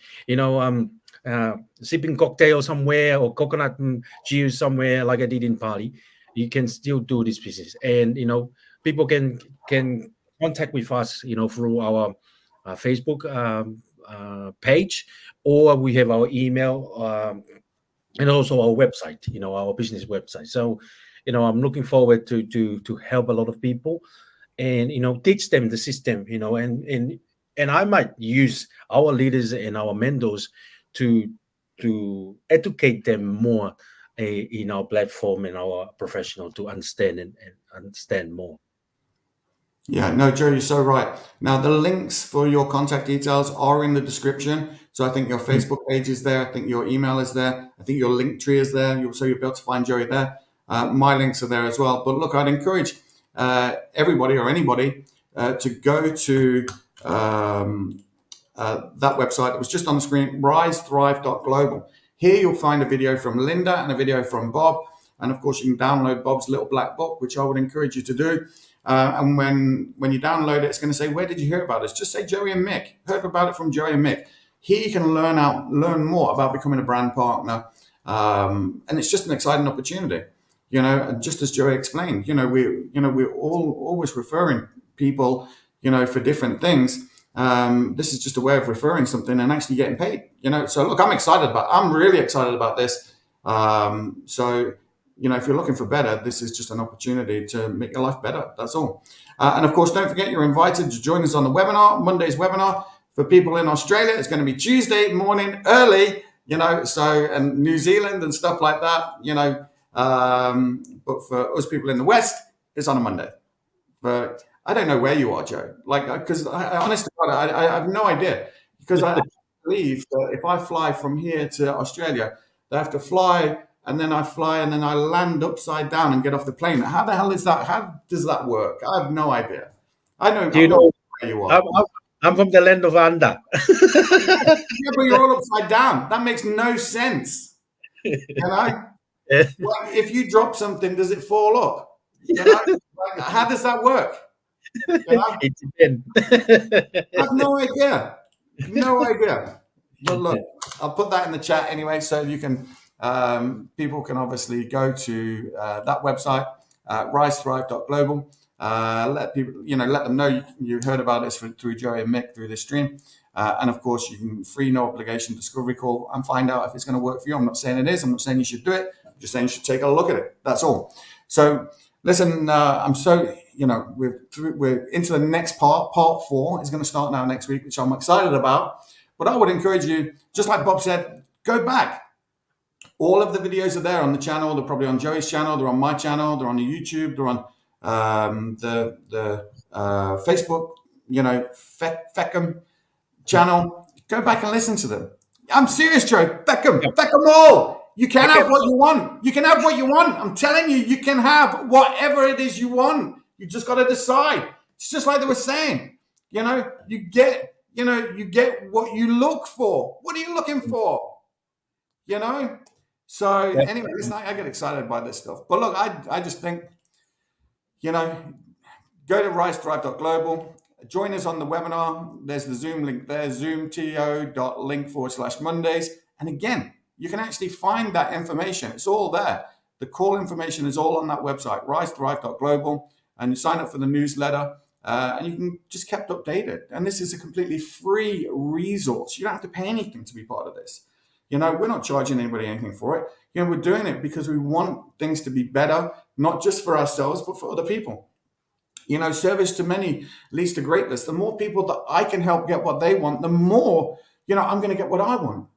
[SPEAKER 3] Sipping cocktail somewhere or coconut juice somewhere, like I did in Bali. You can still do this business, and people can contact with us, through our Facebook page, or we have our email, and also our website, our business website. So, I'm looking forward to help a lot of people, and teach them the system, and I might use our leaders and our mentors to educate them more in our platform and our professional to understand and understand more.
[SPEAKER 2] Yeah, no, Joe, you're so right. Now, the links for your contact details are in the description. So I think your Facebook page is there. I think your email is there. I think your link tree is there. So you'll be able to find Joey there. My links are there as well. But look, I'd encourage everybody or anybody to go to that website that was just on the screen, risethrive.global. Here you'll find a video from Linda and a video from Bob. And of course, you can download Bob's little black book, which I would encourage you to do. And when you download it, it's going to say, where did you hear about us? Just say Joey and Mick. Heard about it from Joey and Mick. Here you can learn more about becoming a brand partner. And it's just an exciting opportunity. And just as Joey explained, we're always referring people, for different things. This is just a way of referring something and actually getting paid. So look, I'm really excited about this. So if you're looking for better, this is just an opportunity to make your life better. That's all. And of course, don't forget you're invited to join us on the webinar, Monday's webinar. For people in Australia, it's going to be Tuesday morning early, and New Zealand and stuff like that, but for us people in the West, it's on a Monday. But I don't know where you are, Joe. Because I honestly, I have no idea. Because I believe that if I fly from here to Australia, they have to fly, and then I fly, and then I land upside down and get off the plane. How the hell is that? How does that work? I have no idea. I know.
[SPEAKER 3] Do you know
[SPEAKER 2] where you are?
[SPEAKER 3] I'm from the land of Anda.
[SPEAKER 2] Yeah, but you're all upside down. That makes no sense. Well, if you drop something, does it fall up? How does that work?
[SPEAKER 3] It depends.
[SPEAKER 2] I have no idea. No idea. But look, I'll put that in the chat anyway, so you can people can obviously go to that website, risethrive.global. Let people, let them know you heard about this through Joey and Mick through this stream. And of course, you can free, no obligation discovery call and find out if it's going to work for you. I'm not saying it is. I'm not saying you should do it. I'm just saying you should take a look at it. That's all. So listen, I'm so, we're into the next part. Part 4 is going to start now next week, which I'm excited about. But I would encourage you, just like Bob said, go back. All of the videos are there on the channel. They're probably on Joey's channel. They're on my channel. They're on the YouTube. They're on the Facebook, Feckham channel. Go back and listen to them. I'm serious, Joe. Feckham all. You can have what you want. You can have what you want. I'm telling you, you can have whatever it is you want. You just got to decide. It's just like they were saying. You get what you look for. What are you looking for? So anyway, listen, I get excited by this stuff. But look, I just think, go to risethrive.global. Join us on the webinar. There's the Zoom link there, zoomto.link/Mondays. And again, you can actually find that information. It's all there. The call information is all on that website, risethrive.global. And you sign up for the newsletter and you can just kept updated. And this is a completely free resource. You don't have to pay anything to be part of this. We're not charging anybody anything for it. We're doing it because we want things to be better, not just for ourselves, but for other people. Service to many leads to greatness. The more people that I can help get what they want, the more, I'm going to get what I want.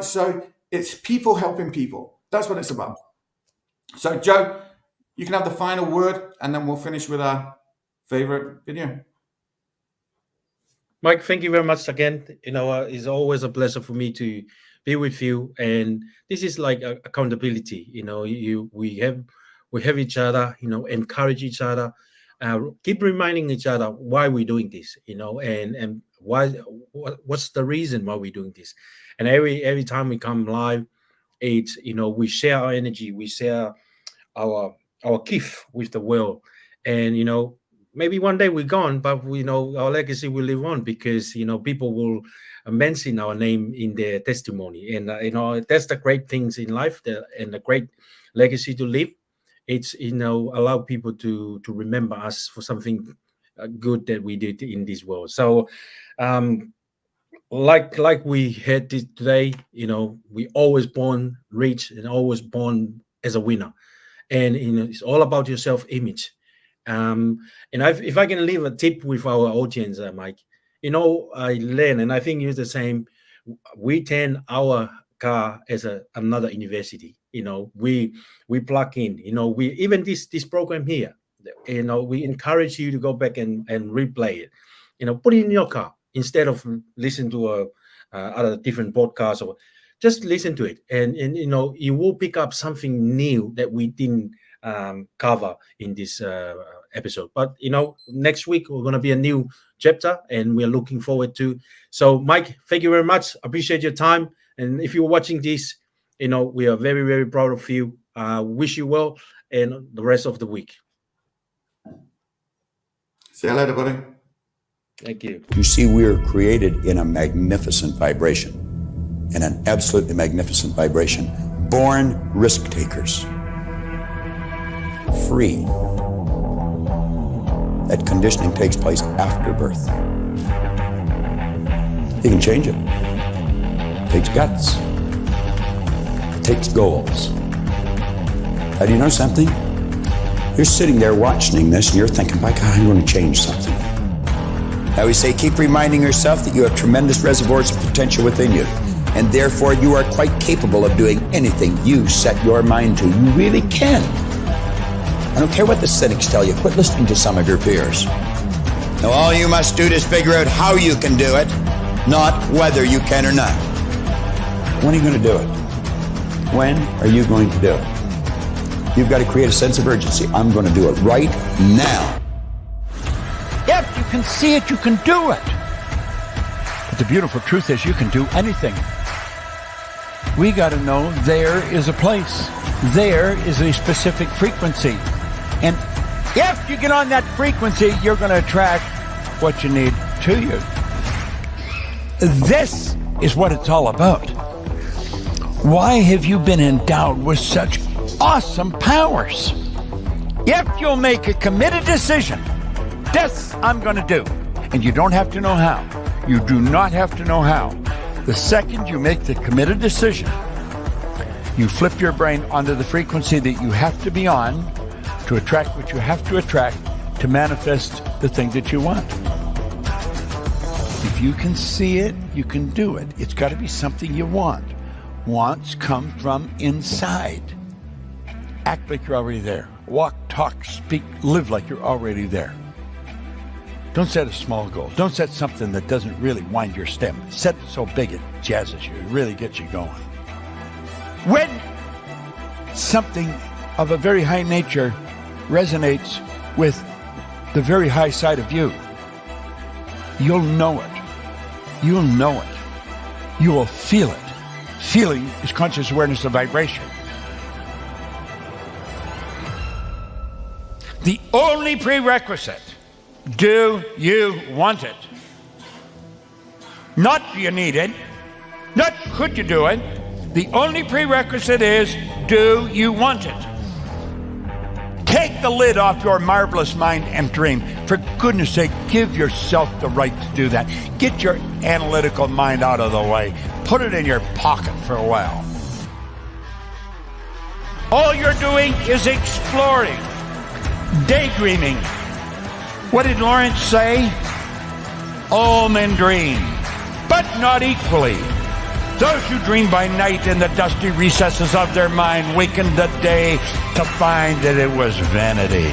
[SPEAKER 2] So it's people helping people. That's what it's about. So, Joe, you can have the final word, and then we'll finish with our favorite video.
[SPEAKER 3] Mike, thank you very much again. It's always a pleasure for me to be with you, and this is like accountability. We have each other. Encourage each other. Keep reminding each other why we're doing this. And what's the reason why we're doing this. And every time we come live, it's we share our energy, we share our gift with the world, and maybe one day we're gone, but our legacy will live on because people will mention our name in their testimony, and that's the great things in life, and the great legacy to live. It's allow people to remember us for something good that we did in this world. So like we had this today, we always born rich and always born as a winner, and it's all about your self-image. And if I can leave a tip with our audience, Mike, I learn, and I think you're the same. We turn our car as another university. We plug in. We even this program here. We encourage you to go back and replay it. Put it in your car instead of listen to other different podcasts, or just listen to it, and you will pick up something new that we didn't cover in this episode. But next week we're going to be a new chapter, and we're looking forward to. So, Mike, thank you very much. Appreciate your time. And if you're watching this, we are very, very proud of you. Wish you well and the rest of the week.
[SPEAKER 2] See you later, buddy.
[SPEAKER 3] Thank you.
[SPEAKER 5] You see, we are created in a magnificent vibration, in an absolutely magnificent vibration. Born risk takers. Free. That conditioning takes place after birth. You can change it. It takes guts. It takes goals. Now, do you know something? You're sitting there watching this and you're thinking, by God, I'm going to change something. I always say, keep reminding yourself that you have tremendous reservoirs of potential within you, and therefore you are quite capable of doing anything you set your mind to. You really can. I don't care what the cynics tell you. Quit listening to some of your peers. Now, all you must do is figure out how you can do it, not whether you can or not. When are you going to do it? When are you going to do it? You've got to create a sense of urgency. I'm going to do it right now.
[SPEAKER 9] If you can see it, you can do it. But the beautiful truth is you can do anything. We got to know there is a place. There is a specific frequency. And if you get on that frequency, you're going to attract what you need to you. This is what it's all about. Why have you been endowed with such awesome powers? If you'll make a committed decision, this I'm going to do. And you don't have to know how. You do not have to know how. The second you make the committed decision, you flip your brain onto the frequency that you have to be on to attract what you have to attract to manifest the thing that you want. If you can see it, you can do it. It's got to be something you want. Wants come from inside. Act like you're already there. Walk, talk, speak, live like you're already there. Don't set a small goal. Don't set something that doesn't really wind your stem. Set it so big it jazzes you. It really gets you going. When something of a very high nature resonates with the very high side of you, you'll know it. You'll know it. You will feel it. Feeling is conscious awareness of vibration. The only prerequisite, do you want it? Not do you need it, not could you do it. The only prerequisite is, do you want it? Take the lid off your marvelous mind and dream. For goodness sake, give yourself the right to do that. Get your analytical mind out of the way. Put it in your pocket for a while. All you're doing is exploring, daydreaming. What did Lawrence say? All men dream, but not equally. Those who dream by night in the dusty recesses of their mind wakened the day to find that it was vanity.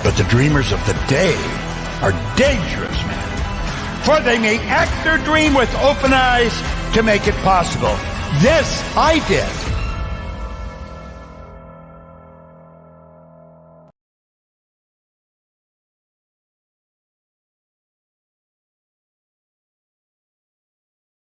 [SPEAKER 9] But the dreamers of the day are dangerous men, for they may act their dream with open eyes to make it possible. This I did.